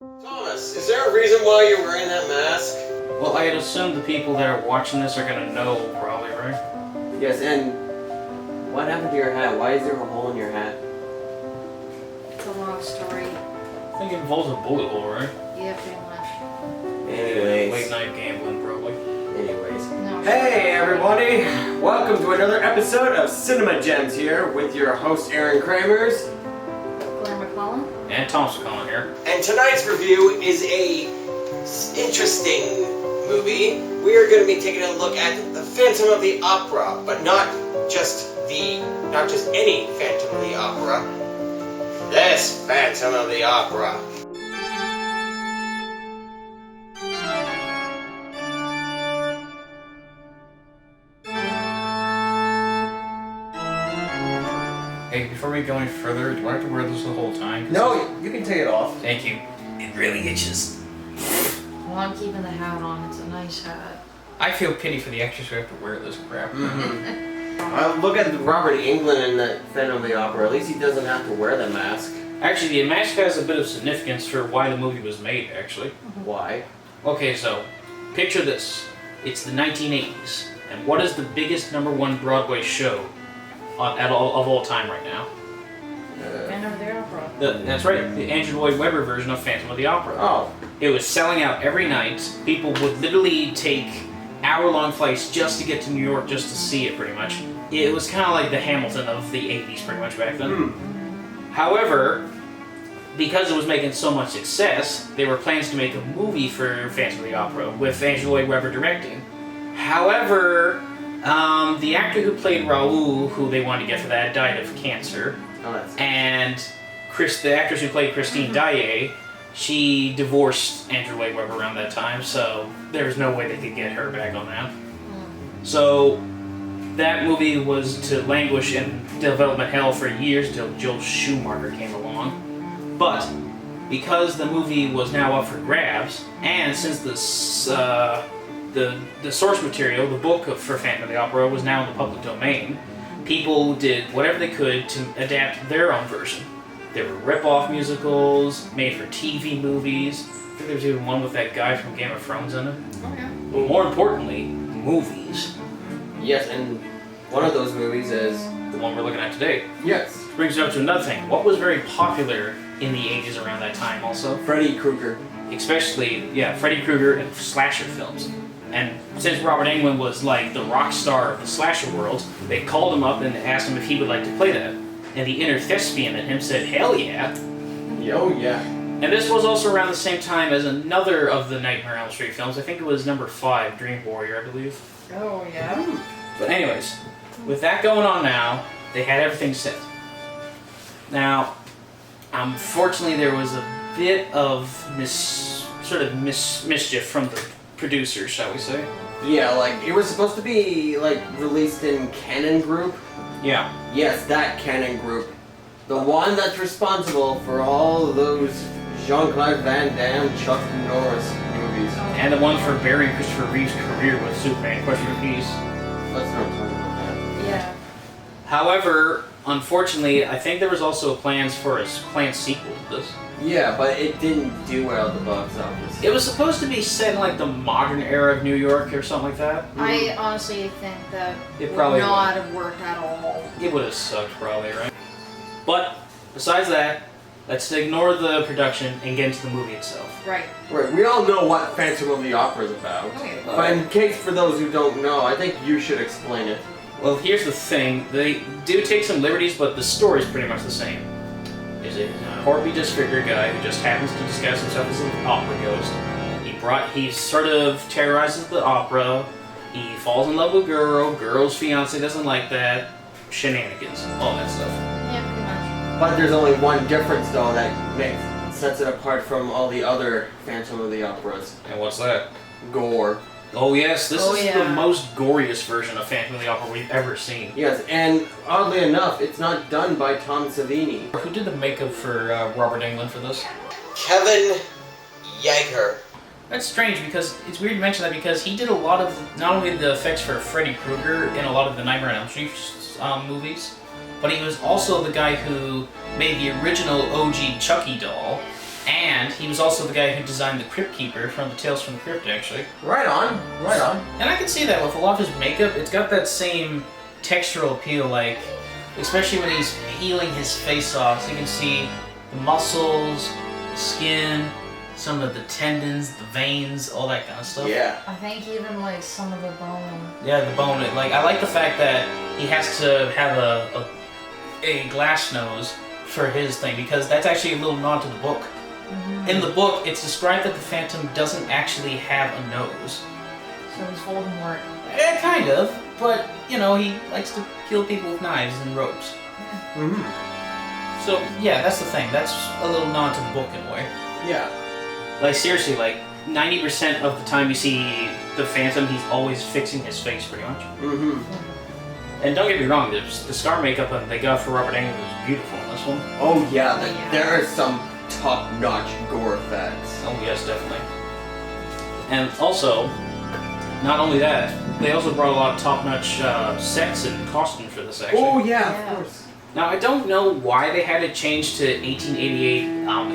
Thomas, is there a reason why you're wearing that mask? Well, I'd assume the people that are watching this are gonna know, probably, right? Yes, and what happened to your hat? Why is there a hole in your hat? It's a long story. I think it involves a bullet hole, right? Yeah, pretty much. Anyways. Late night gambling, probably. Anyways. No. Hey everybody! Welcome to another episode of Cinema Gems here with your host Aaron Kramers. Claire McCollum? And Thomas McCollum here. And tonight's review is a interesting movie. We are going to be taking a look at the Phantom of the Opera, but not just any Phantom of the Opera. This Phantom of the Opera. Hey, before we go any further, do I have to wear this the whole time? No, you can take it off. Thank you. It really itches. Well, I'm keeping the hat on. It's a nice hat. I feel pity for the actors who have to wear this crap. Look at Robert Englund in the Phantom of the Opera. At least he doesn't have to wear the mask. Actually, the mask has a bit of significance for why the movie was made, actually. Why? Okay, so, picture this. It's the 1980s. And what is the biggest #1 Broadway show of all time right now? Phantom of the Opera. That's right, the Andrew Lloyd Webber version of Phantom of the Opera. Oh. It was selling out every night. People would literally take hour-long flights just to get to New York just to see it, pretty much. It was kind of like the Hamilton of the 80s, pretty much, back then. However, because it was making so much success, there were plans to make a movie for Phantom of the Opera with Andrew Lloyd Webber directing. However, the actor who played Raoul, who they wanted to get for that, died of cancer. Oh, that's... And the actress who played Christine Daae, she divorced Andrew Lloyd Webber around that time, so there was no way they could get her back on that. So that movie was to languish in development hell for years until Joel Schumacher came along. But because the movie was now up for grabs, and since the source material, the book for Phantom of the Opera, was now in the public domain, people did whatever they could to adapt their own version. There were rip-off musicals, made-for-TV movies. I think there was even one with that guy from Game of Thrones in it. Okay. But more importantly, movies. Yes, and one of those movies is... The one we're looking at today. Yes. Which brings us up to another thing. What was very popular in the 80s around that time also? Freddy Krueger. Especially, Freddy Krueger and slasher films. And since Robert Englund was like the rock star of the slasher world, they called him up and asked him if he would like to play that. And the inner thespian in him said, hell yeah. Oh yeah. And this was also around the same time as another of the Nightmare on Elm Street films. I think it was number 5, Dream Warrior, I believe. Oh, yeah? But anyways, with that going on now, they had everything set. Now, unfortunately there was a bit of mischief from the producers, shall we say. Yeah, like, it was supposed to be, like, released in Canon Group. Yeah. Yes, that Canon Group. The one that's responsible for all of those Jean-Claude Van Damme, Chuck Norris movies. And the one for burying Christopher Reeve's career with Superman, Question for Peace. Let's not talk about that. Yeah. However, unfortunately, I think there was also plans for a planned sequel to this. Yeah, but it didn't do well at the box office. It was supposed to be set in like the modern era of New York or something like that. I honestly think that It would probably not have worked at all. It would have sucked probably, right? But besides that, let's ignore the production and get into the movie itself. Right. Right, we all know what Phantom of the Opera is about. Okay. But in case for those who don't know, I think you should explain it. Well, here's the thing. They do take some liberties, but the story's pretty much the same. There's a horribly disfigured guy who just happens to disguise himself as an opera ghost. He sort of terrorizes the opera. He falls in love with a girl's fiance doesn't like that. Shenanigans, all that stuff. Yeah, pretty much. But there's only one difference though that sets it apart from all the other Phantom of the Operas. And what's that? Gore. Oh yes, this is yeah. the most goriest version of Phantom of the Opera we've ever seen. Yes, and oddly enough, it's not done by Tom Savini. Who did the makeup for Robert Englund for this? Kevin Yeager. That's strange because it's weird to mention that because he did a lot of not only the effects for Freddy Krueger in a lot of the Nightmare on Elm Street movies, but he was also the guy who made the original OG Chucky doll and And he was also the guy who designed the Crypt Keeper from the Tales from the Crypt, actually. Right on. Right on. And I can see that with a lot of his makeup. It's got that same textural appeal, like, especially when he's peeling his face off. So you can see the muscles, the skin, some of the tendons, the veins, all that kind of stuff. Yeah. I think even like some of the bone. Yeah, the bone. Like, I like the fact that he has to have a glass nose for his thing, because that's actually a little nod to the book. Mm-hmm. In the book, it's described that the Phantom doesn't actually have a nose. So he's Voldemort. Kind of, but, you know, he likes to kill people with knives and ropes. Mm-hmm. So, yeah, that's the thing. That's a little nod to the book in a way. Yeah. Like, seriously, like, 90% of the time you see the Phantom, he's always fixing his face, pretty much. Mm-hmm. And don't get me wrong, the scar makeup that they got for Robert Englund was beautiful in this one. Oh yeah, like, Yeah. there are some top-notch gore effects. Oh, yes, definitely. And also, not only that, they also brought a lot of top-notch sets and costumes for this, actually. Oh yeah, Yeah. of course. Now, I don't know why they had it changed to 1888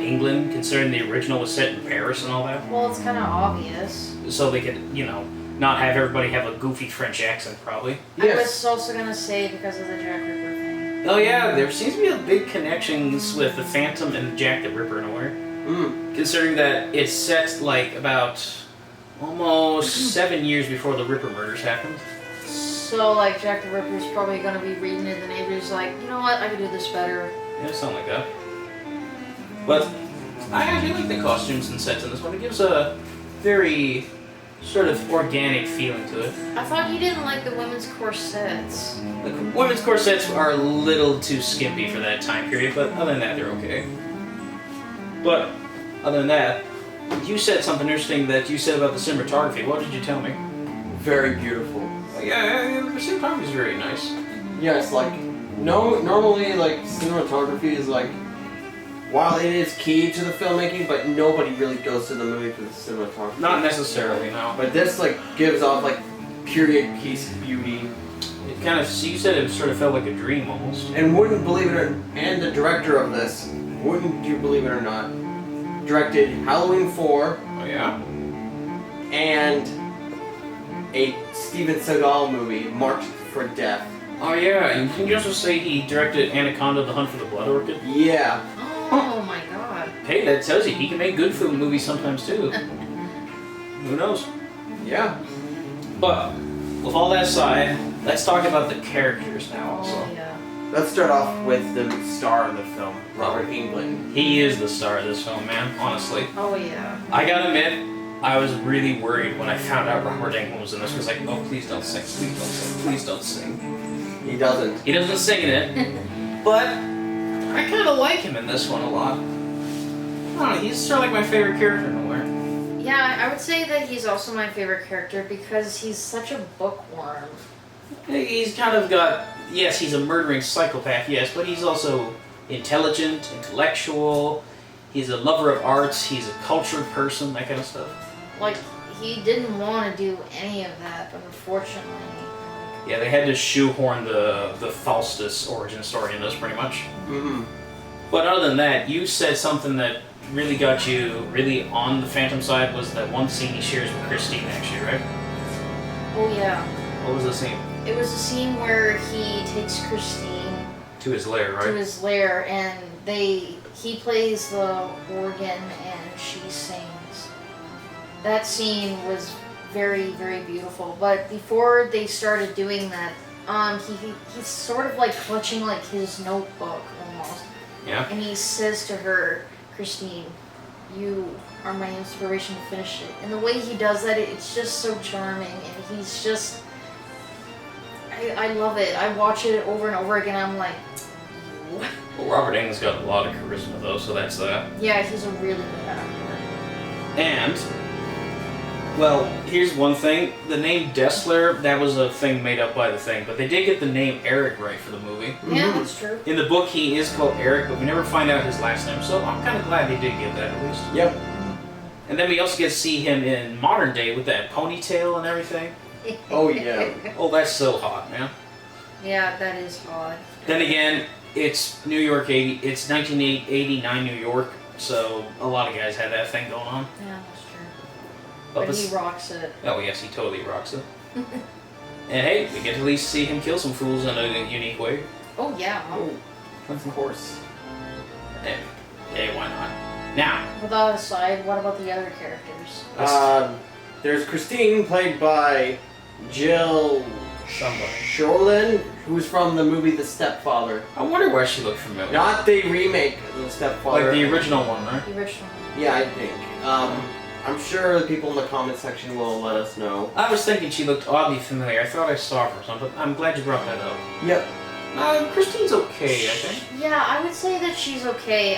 England, considering the original was set in Paris and all that. Well, it's kind of obvious. So they could, you know, not have everybody have a goofy French accent, probably. I Yes. was also gonna say because of the Jack Ripper thing. Oh yeah, there seems to be a big connections with the Phantom and Jack the Ripper in a way. Considering that it's set like about almost 7 years before the Ripper murders happened. So like Jack the Ripper's probably gonna be reading it, the neighbor's like, you know what, I could do this better. Yeah, something like that. But I actually like the costumes and sets in this one. It gives a very sort of organic feeling to it. I thought you didn't like the women's corsets. The women's corsets are a little too skimpy for that time period, but other than that, they're okay. But other than that, you said something interesting that you said about the cinematography. What did you tell me? Very beautiful. Yeah, the cinematography is very nice. Yes, like, no, normally, like, cinematography is, like, while it is key to the filmmaking, but nobody really goes to the movie for the cinematography. Not necessarily, no. But this, like, gives off, like, period piece beauty. It kind of, you said it sort of felt like a dream almost. And wouldn't believe it, and the director of this, wouldn't you believe it or not, directed Halloween 4 Oh yeah? and a Steven Seagal movie, Marked for Death. Oh yeah, and can you also say he directed Anaconda: The Hunt for the Blood Orchid? Yeah. Oh my god. Hey, that tells you he can make good film movies sometimes too. Who knows? Yeah. But with all that aside, let's talk about the characters now also. Oh yeah. Let's start off with the star of the film, Robert Englund. He is the star of this film, man, honestly. Oh yeah. I gotta admit, I was really worried when I found out Robert Englund was in this. I was like, oh, please don't sing, please don't sing, please don't sing. He doesn't. He doesn't sing in it, but I kind of like him in this one a lot. I don't know, he's sort of like my favorite character in a way. Yeah, I would say that he's also my favorite character because he's such a bookworm. He's kind of got, yes, he's a murdering psychopath, yes, but he's also intelligent, intellectual, he's a lover of arts, he's a cultured person, that kind of stuff. Like, he didn't want to do any of that, but unfortunately... Yeah, they had to shoehorn the Faustus origin story in this pretty much. Mm-hmm. But other than that, you said something that really got you really on the Phantom side was that one scene he shares with Christine, actually, right? Oh yeah. What was the scene? It was a scene where he takes Christine To his lair, to right? his lair and he plays the organ and she sings. That scene was very, very beautiful. But before they started doing that, he's sort of like clutching like his notebook almost. Yeah. And he says to her, Christine, you are my inspiration to finish it. And the way he does that, it's just so charming. And he's just, I love it. I watch it over and over again. I'm like, what? Well, Robert Englund's got a lot of charisma, though, so that's that. Yeah, he's a really good actor. And, well, here's one thing. The name Dessler, that was a thing made up by the thing, but they did get the name Eric right for the movie. Yeah, that's true. In the book, he is called Eric, but we never find out his last name, so I'm kind of glad they did get that at least. Yep. And then we also get to see him in modern day with that ponytail and everything. Oh yeah. Oh, that's so hot, man. Yeah, that is hot. Then again, it's New York 80. It's 1989 New York. so a lot of guys had that thing going on. Yeah, that's true. But But he rocks it. oh yes, he totally rocks it. And hey, we get to at least see him kill some fools in a unique way. Oh yeah. Oh, of course. And, hey, why not? Now, With that aside, what about the other characters? There's Christine, played by Jill Somebody. Shorlin, who's from the movie The Stepfather. I wonder why she looked familiar. Not the remake of The Stepfather. Like the original one, right? The original. Yeah, I think. I'm sure the people in the comment section will let us know. I was thinking she looked oddly familiar. I thought I saw her or something. I'm glad you brought that up. Yep. Christine's okay, I think. Yeah, I would say that she's okay.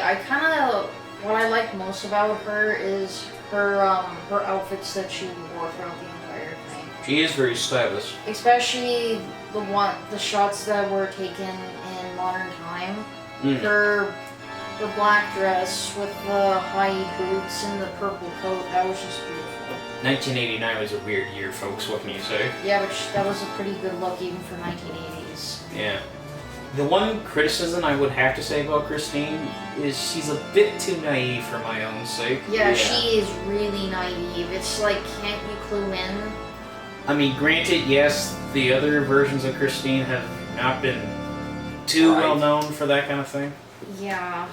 What I like most about her is her outfits that she wore throughout the entire thing. She is very stylish. Especially the shots that were taken in modern time. Mm. Her black dress with the high boots and the purple coat, that was just beautiful. 1989 was a weird year, folks. What can you say? Yeah, but that was a pretty good look even for 1980s. Yeah. The one criticism I would have to say about Christine is she's a bit too naive for my own sake. Yeah, she is really naive. It's like, can't you clue in? I mean, granted, yes, the other versions of Christine have not been too well known for that kind of thing. Yeah.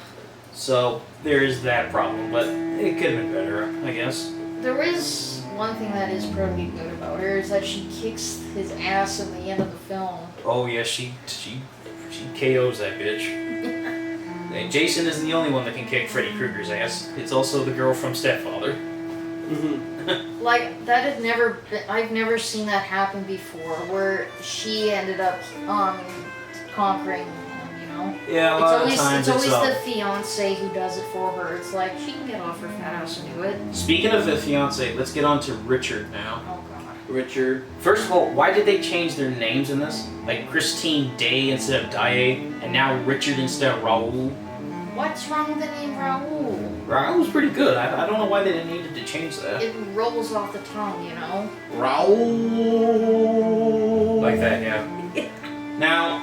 So there is that problem, but it could have been better, I guess. There is one thing that is pretty good about her is that she kicks his ass in the end of the film. Oh yeah, she KOs that bitch. And Jason isn't the only one that can kick Freddy Krueger's ass. It's also the girl from Stepfather. Like, that had never been, I've never seen that happen before, where she ended up conquering him, you know? Yeah, a lot of times it's always the fiance who does it for her. It's like, she can get off her fat ass and do it. Speaking of the fiance, let's get on to Richard now. Oh god. Richard. First of all, why did they change their names in this? Like Christine Day instead of Daye, and now Richard instead of Raoul. What's wrong with the name Raoul? Raoul's pretty good. I don't know why they didn't need to change that. It rolls off the tongue, you know? Raoul. Like that, yeah. Now,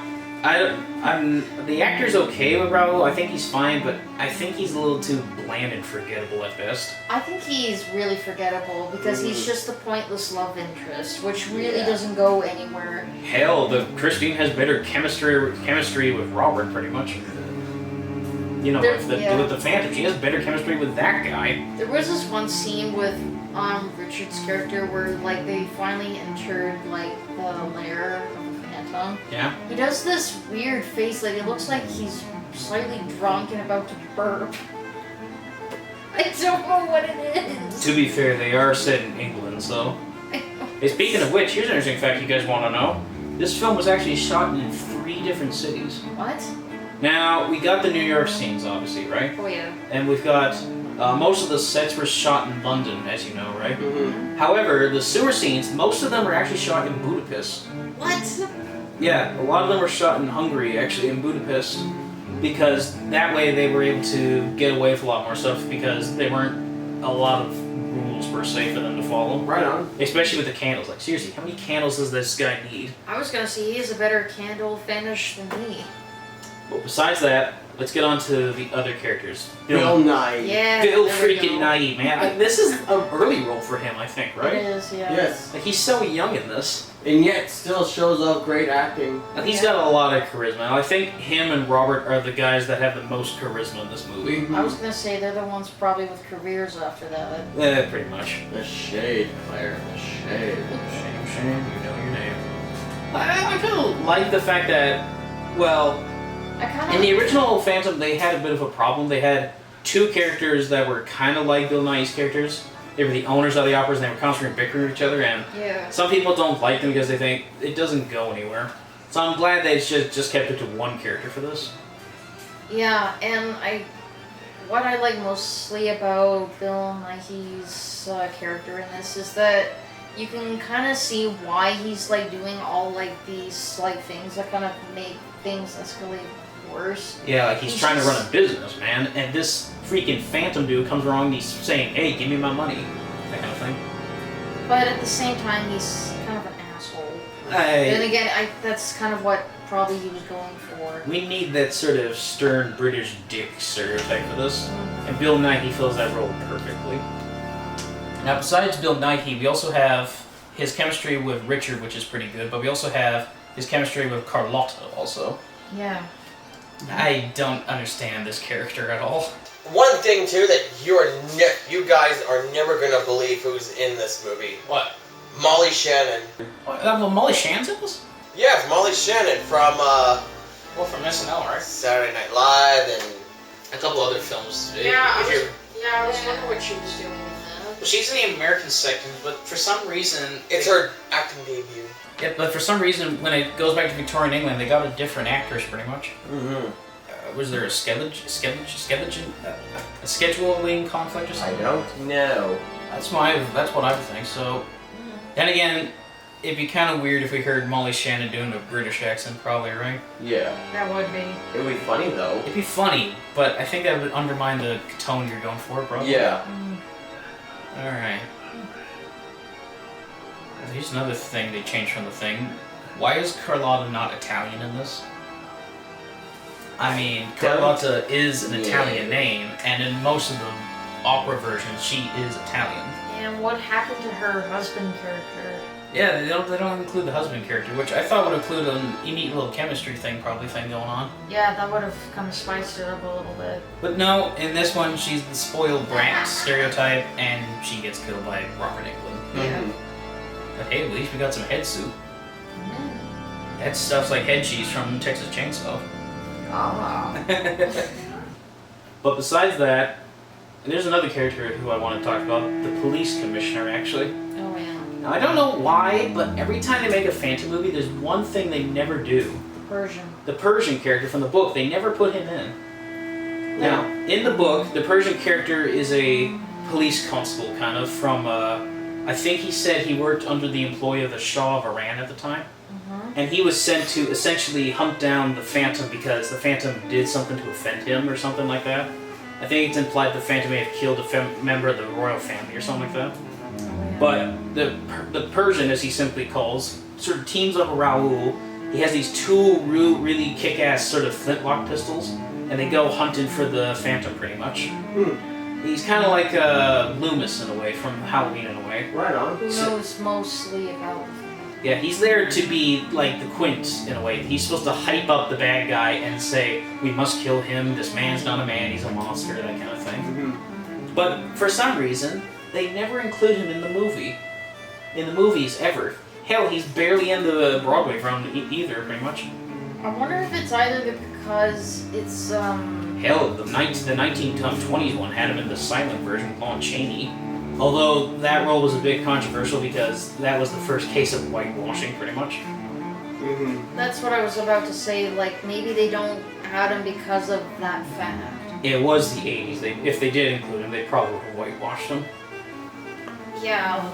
the actor's okay with Raoul. I think he's fine, but I think he's a little too bland and forgettable at best. I think he's really forgettable because he's just a pointless love interest, which really doesn't go anywhere. Hell, the Christine has better chemistry with Robert, pretty much. You know, with the Phantom, she has better chemistry with that guy. There was this one scene with Richard's character where like they finally entered like the lair of the Phantom. Yeah. He does this weird face, like it looks like he's slightly drunk and about to burp. I don't know what it is. To be fair, they are set in England, so. Hey, speaking of which, here's an interesting fact you guys want to know. This film was actually shot in 3 different cities. What? Now, we got the New York scenes, obviously, right? Oh yeah. And we've got, most of the sets were shot in London, as you know, right? Mm-hmm. However, the sewer scenes, most of them were actually shot in Budapest. What? Yeah, a lot of them were shot in Hungary, actually, in Budapest. Because that way they were able to get away with a lot more stuff because there weren't a lot of rules per se for them to follow. Right on. Especially with the candles. Like, seriously, how many candles does this guy need? I was gonna say he has a better candle finish than me. But besides that, let's get on to the other characters. Bill Nye. Yeah. Bill there we freaking go. Nye, man. This is an early role for him, I think, right? It is, yeah. Yes. Like, he's so young in this. And yet still shows off great acting. And he's got a lot of charisma. I think him and Robert are the guys that have the most charisma in this movie. I was gonna say they're the ones probably with careers after that. Pretty much. The shade, Claire. The shade. Shame, you know your name. I kind of like the fact that, well, I kind in of. the original Phantom, they had a bit of a problem. They had 2 characters that were kind of like Bill Nye's characters. They were the owners of the operas, and they were constantly bickering with each other, and Yeah. some people don't like them because they think it doesn't go anywhere. So I'm glad they just kept it to one character for this. Yeah, and what I like mostly about Bill Nighy's character in this is that you can kind of see why he's like doing all like these like things that kind of make things escalate worse. Yeah, like he's trying to run a business, man, and this freaking Phantom dude comes along and he's saying, hey, give me my money, that kind of thing. But at the same time, he's kind of an asshole. Hey. And again, that's kind of what probably he was going for. We need that sort of stern British dick stereotype for this, and Bill Nighy fills that role perfectly. Now, besides Bill Nighy, we also have his chemistry with Richard, which is pretty good, but we also have his chemistry with Carlotta also. Yeah. I don't understand this character at all. One thing too that you guys are never gonna believe who's in this movie. What? Molly Shannon. Well, Molly Shannon's in this? Yeah, it's Molly Shannon from From SNL, right? Saturday Night Live and A couple other films. I If you're- was wondering what she was doing in that. Well, she's in the American section, but for some reason... it's her acting debut. Yeah, but for some reason, when it goes back to Victorian England, they got a different actress, pretty much. Mm-hmm. Was there a scheduling conflict or I something? don't know. That's what I would think. So, then again, it'd be kind of weird if we heard Molly Shannon doing a British accent, probably, right? Yeah. That would be. It would be funny though. It'd be funny, but I think that would undermine the tone you're going for, probably. Yeah. All right. Here's another thing they changed from the thing. Why is Carlotta not Italian in this? I mean, Carlotta is an Italian name, and in most of the opera versions, she is Italian. And what happened to her husband character? Yeah, they don't include the husband character, which I thought would include a neat little chemistry thing going on. Yeah, that would have kind of spiced it up a little bit. But no, in this one, she's the spoiled brat stereotype, and she gets killed by Robert Englund. Yeah. But hey, at least we got some head soup. That stuff's like head cheese from Texas Chainsaw. Ah. But besides that, there's another character who I want to talk about, the police commissioner, actually. Oh yeah. Now, I don't know why, but every time they make a Phantom movie, there's one thing they never do. Persian. The Persian character from the book, they never put him in. Now, in the book, the Persian character is a police constable, kind of, from, I think he said he worked under the employ of the Shah of Iran at the time. And he was sent to essentially hunt down the Phantom because the Phantom did something to offend him or something like that. I think it's implied the Phantom may have killed a member of the royal family or something like that. But the Persian, as he simply calls, sort of teams up with Raoul. He has these two really kick-ass sort of flintlock pistols, and they go hunting for the Phantom pretty much. He's kind of like Loomis in a way, from Halloween in a way. Right on. Who knows mostly about the film. Yeah, he's there to be like the Quint in a way. He's supposed to hype up the bad guy and say, we must kill him, this man's not a man, he's a monster, that kind of thing. But for some reason, they never include him in the movie. In the movies, ever. Hell, he's barely in the Broadway run either, pretty much. I wonder if it's either because it's Hell, the 1920s one had him in the silent version with Lon Chaney. Although that role was a bit controversial because that was the first case of whitewashing, pretty much. That's what I was about to say. Like maybe they don't add him because of that fact. It was the 80s. If they did include him, they probably would have whitewashed him. Yeah.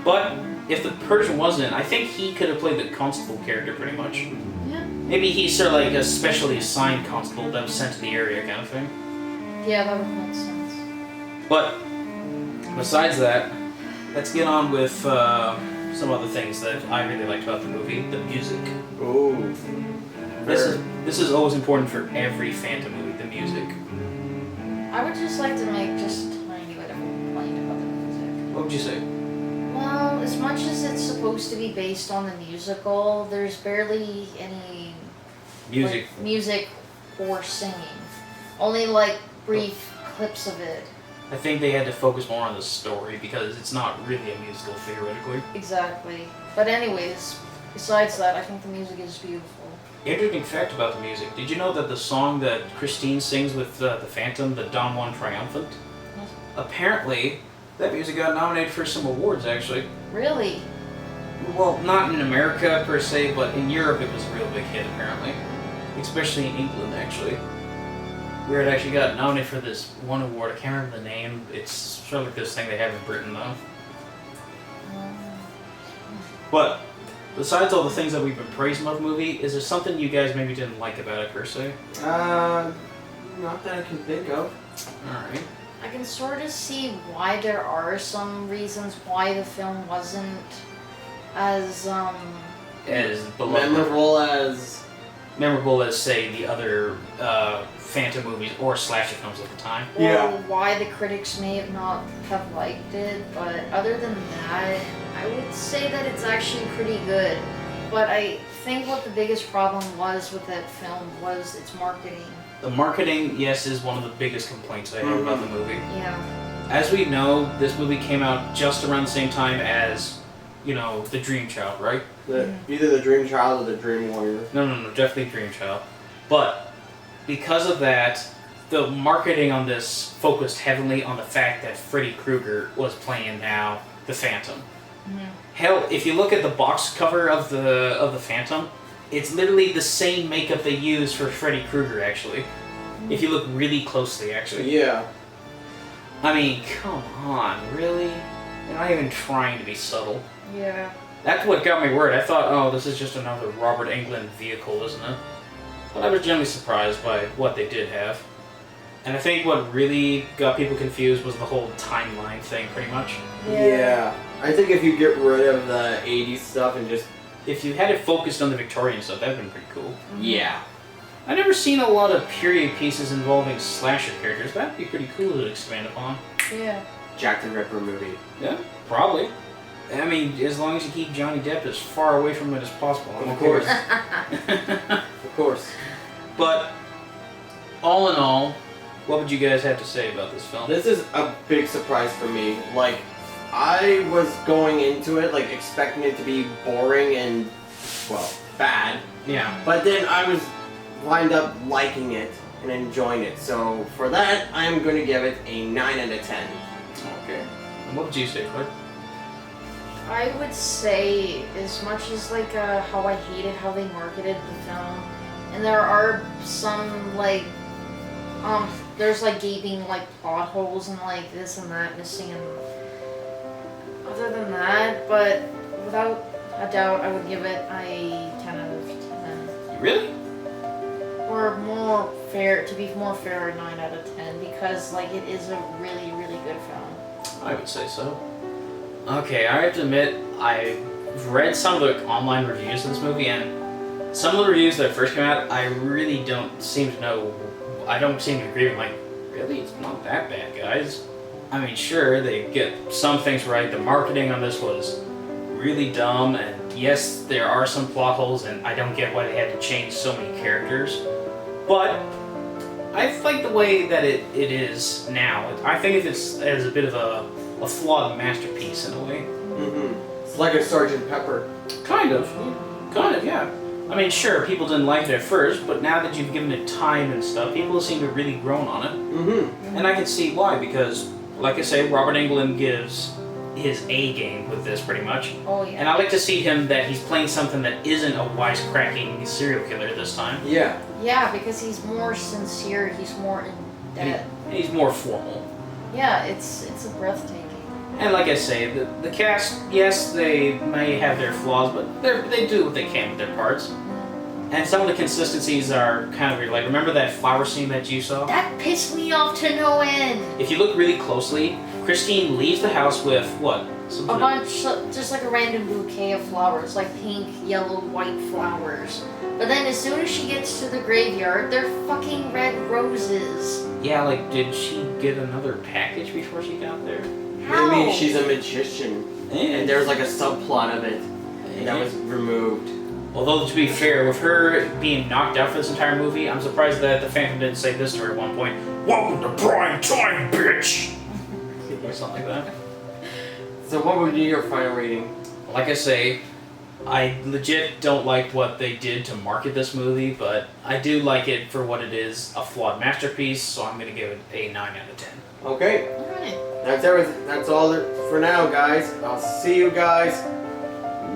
But if the Persian wasn't, I think he could have played the constable character pretty much. Yeah. Maybe he's sort of like a specially assigned constable that was sent to the area kind of thing. Yeah, that would make sense. But besides that, let's get on with some other things that I really liked about the movie. The music. Oh. This is always important for every Phantom movie, the music. I would just like to make just a tiny bit of a complaint about the music. What would you say? Well, as much as it's supposed to be based on the musical, there's barely any Music. like, music or singing. Only like brief clips of it. I think they had to focus more on the story because it's not really a musical theoretically. Exactly. But anyways, besides that, I think the music is beautiful. Interesting fact about the music. Did you know that the song that Christine sings with the Phantom, the Don Juan Triumphant, Yes. apparently that music got nominated for some awards actually. Really? Well, not in America per se, but in Europe it was a real big hit apparently. Especially in England actually. Where it actually got nominated for this one award. I can't remember the name. It's sort of like this thing they have in Britain though. But besides all the things that we've been praising about the movie, is there something you guys maybe didn't like about it per se? Not that I can think of. Alright. I can sort of see why there are some reasons why the film wasn't as As beloved. Memorable as memorable as, say, the other Phantom movies or slasher films at the time. Or Yeah. why the critics may not have liked it, but other than that, I would say that it's actually pretty good. But I think what the biggest problem was with that film was its marketing. The marketing, yes, is one of the biggest complaints I have about the movie. Yeah. As we know, this movie came out just around the same time as, you know, The Dream Child, right? Either the Dream Child or the Dream Warrior. No, definitely Dream Child. But because of that, the marketing on this focused heavily on the fact that Freddy Krueger was playing now the Phantom. Hell, if you look at the box cover of the Phantom, it's literally the same makeup they used for Freddy Krueger, actually. If you look really closely, actually. Yeah. I mean, come on, really? They're not even trying to be subtle. Yeah. That's what got me worried. I thought, oh, this is just another Robert Englund vehicle, isn't it? But I was generally surprised by what they did have. And I think what really got people confused was the whole timeline thing, pretty much. Yeah. I think if you get rid of the 80s stuff and just... If you had it focused on the Victorian stuff, that would have been pretty cool. Yeah. I've never seen a lot of period pieces involving slasher characters. That'd be pretty cool to expand upon. Yeah. Jack the Ripper movie. Yeah, probably. I mean, as long as you keep Johnny Depp as far away from it as possible. I'm Of okay with course. it. Of course. But, all in all, what would you guys have to say about this film? This is a big surprise for me. Like, I was going into it, like, expecting it to be boring and, well, bad. Yeah. But then I was wind up liking it and enjoying it. So, for that, I'm going to give it a 9 out of 10. Okay. And what would you say, Claire? I would say, as much as like how I hated how they marketed the film, and there are some like, there's like gaping like plot holes and like this and that missing, and other than that, but without a doubt, I would give it a 10 out of 10. Really? Or more fair, to be more fair, a 9 out of 10, because like it is a really, really good film. I would say so. Okay, I have to admit, I've read some of the online reviews of this movie, and some of the reviews that first came out, I really don't seem to know. I don't seem to agree with. Like, really, it's not that bad, guys. I mean, sure, they get some things right. The marketing on this was really dumb, and yes, there are some plot holes, and I don't get why they had to change so many characters. But I like the way that it is now. I think it's as a bit of a flawed masterpiece in a way. It's like a Sgt. Pepper. Kind of, yeah. I mean, sure, people didn't like it at first, but now that you've given it time and stuff, people seem to have really grown on it. And I can see why, because, like I say, Robert Englund gives his A game with this, pretty much. Oh yeah. And I like to see him that he's playing something that isn't a wisecracking serial killer this time. Yeah. Yeah, because he's more sincere, he's more in depth. He's more formal. Yeah, it's a breathtaking. And like I say, the cast, yes, they may have their flaws, but they do what they can with their parts. And some of the consistencies are kind of weird. Like, remember that flower scene that you saw? That pissed me off to no end. If you look really closely, Christine leaves the house with what? A bunch, just like a random bouquet of flowers, like pink, yellow, white flowers. But then as soon as she gets to the graveyard, they're fucking red roses. Yeah, like, did she get another package before she got there? How? Maybe she's a magician. And there's like a subplot of it that was removed. Although, to be fair, with her being knocked out for this entire movie, I'm surprised that the Phantom didn't say this to her at one point. Welcome to prime time, bitch! Or something like that. So what would be your final rating? Like I say, I legit don't like what they did to market this movie, but I do like it for what it is, a flawed masterpiece, so I'm going to give it a 9 out of 10. Okay. Alright. That's everything. That's all for now, guys. I'll see you guys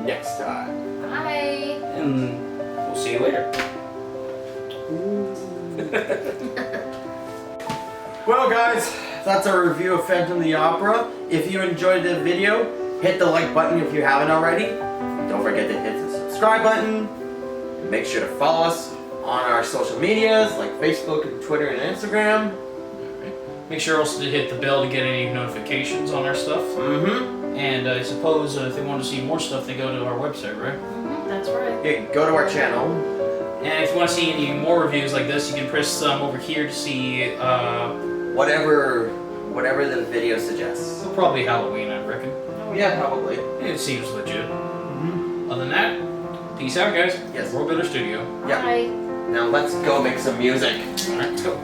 next time. Bye. And we'll see you later. Well, guys, that's our review of Phantom of the Opera. If you enjoyed the video, hit the like button if you haven't already. Don't forget to hit the subscribe button. Make sure to follow us on our social medias like Facebook and Twitter and Instagram. Make sure also to hit the bell to get any notifications on our stuff. And I suppose if they want to see more stuff, they go to our website, right? That's right. Yeah, go to our channel And if you want to see any more reviews like this, you can press over here to see. Whatever the video suggests. Probably Halloween, I reckon. Yeah, probably. It seems legit. Mm-hmm. Other than that, peace out, guys. Yes. World Builder Studio. Yeah. Bye. Now let's go make some music. Alright, let's go.